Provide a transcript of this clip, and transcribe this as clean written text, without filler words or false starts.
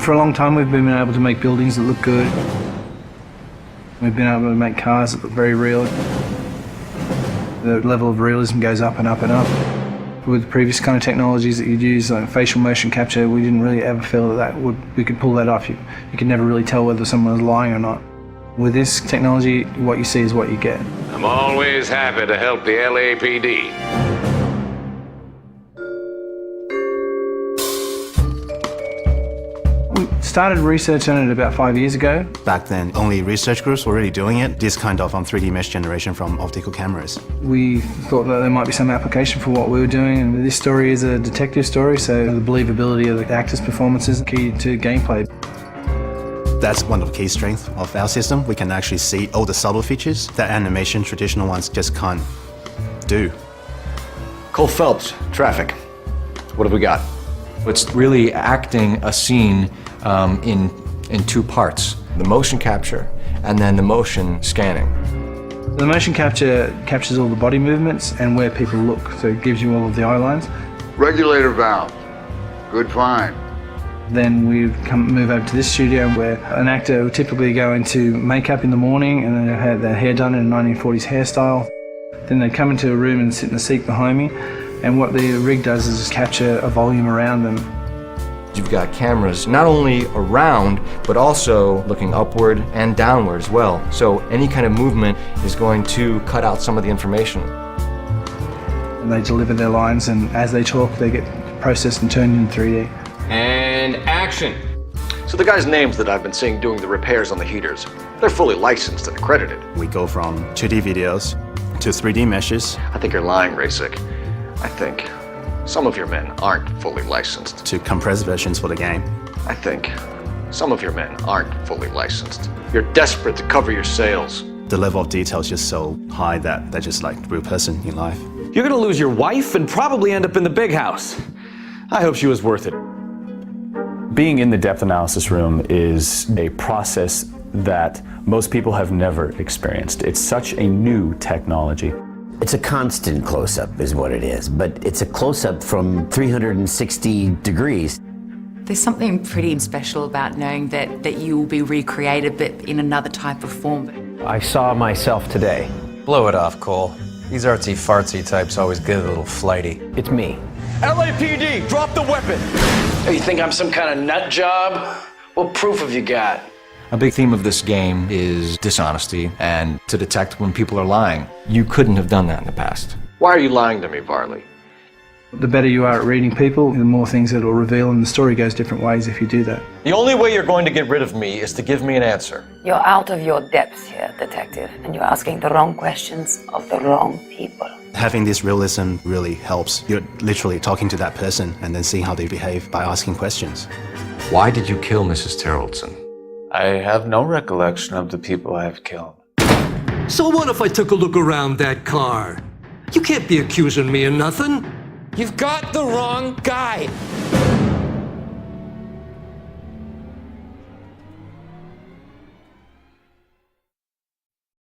For a long time we've been able to make buildings that look good. We've been able to make cars that look very real. The level of realism goes up and up and up. With previous kind of technologies that you'd use, like facial motion capture, we didn't really ever feel that we could pull that off. You could never really tell whether someone was lying or not. With this technology, what you see is what you get. I'm always happy to help the LAPD. We started research on it about 5 years ago. Back then, only research groups were already doing it, this kind of 3D mesh generation from optical cameras. We thought that there might be some application for what we were doing, and this story is a detective story, so the believability of the actors' performances is key to gameplay. That's one of the key strengths of our system. We can actually see all the subtle features that animation traditional ones just can't do. Cole Phelps, traffic. What have we got? It's really acting a scene in two parts. The motion capture and then the motion scanning. The motion capture captures all the body movements and where people look, so it gives you all of the eye lines. Regulator valve. Good find. Then we'd move over to this studio where an actor would typically go into makeup in the morning and then they'd have their hair done in a 1940s hairstyle. Then they'd come into a room and sit in the seat behind me, and what the rig does is just capture a volume around them. You've got cameras not only around, but also looking upward and downward as well. So any kind of movement is going to cut out some of the information. And they deliver their lines, and as they talk, they get processed and turned into 3D. And action. So the guys' names that I've been seeing doing the repairs on the heaters, they're fully licensed and accredited. We go from 2D videos to 3D meshes. I think you're lying, Rasik. I think some of your men aren't fully licensed. To compressed versions for the game. I think some of your men aren't fully licensed. You're desperate to cover your sales. The level of detail is just so high that they're just like a real person in life. You're gonna lose your wife and probably end up in the big house. I hope she was worth it. Being in the depth analysis room is a process that most people have never experienced. It's such a new technology. It's a constant close-up is what it is, but it's a close-up from 360 degrees. There's something pretty special about knowing that you will be recreated, but in another type of form. I saw myself today. Blow it off, Cole. These artsy-fartsy types always get a little flighty. It's me. LAPD, drop the weapon! Oh, you think I'm some kind of nut job? What proof have you got? A big theme of this game is dishonesty and to detect when people are lying. You couldn't have done that in the past. Why are you lying to me, Varley? The better you are at reading people, the more things it'll reveal, and the story goes different ways if you do that. The only way you're going to get rid of me is to give me an answer. You're out of your depth here, detective, and you're asking the wrong questions of the wrong people. Having this realism really helps. You're literally talking to that person and then seeing how they behave by asking questions. Why did you kill Mrs. Terrellson? I have no recollection of the people I have killed. So what if I took a look around that car? You can't be accusing me of nothing. You've got the wrong guy.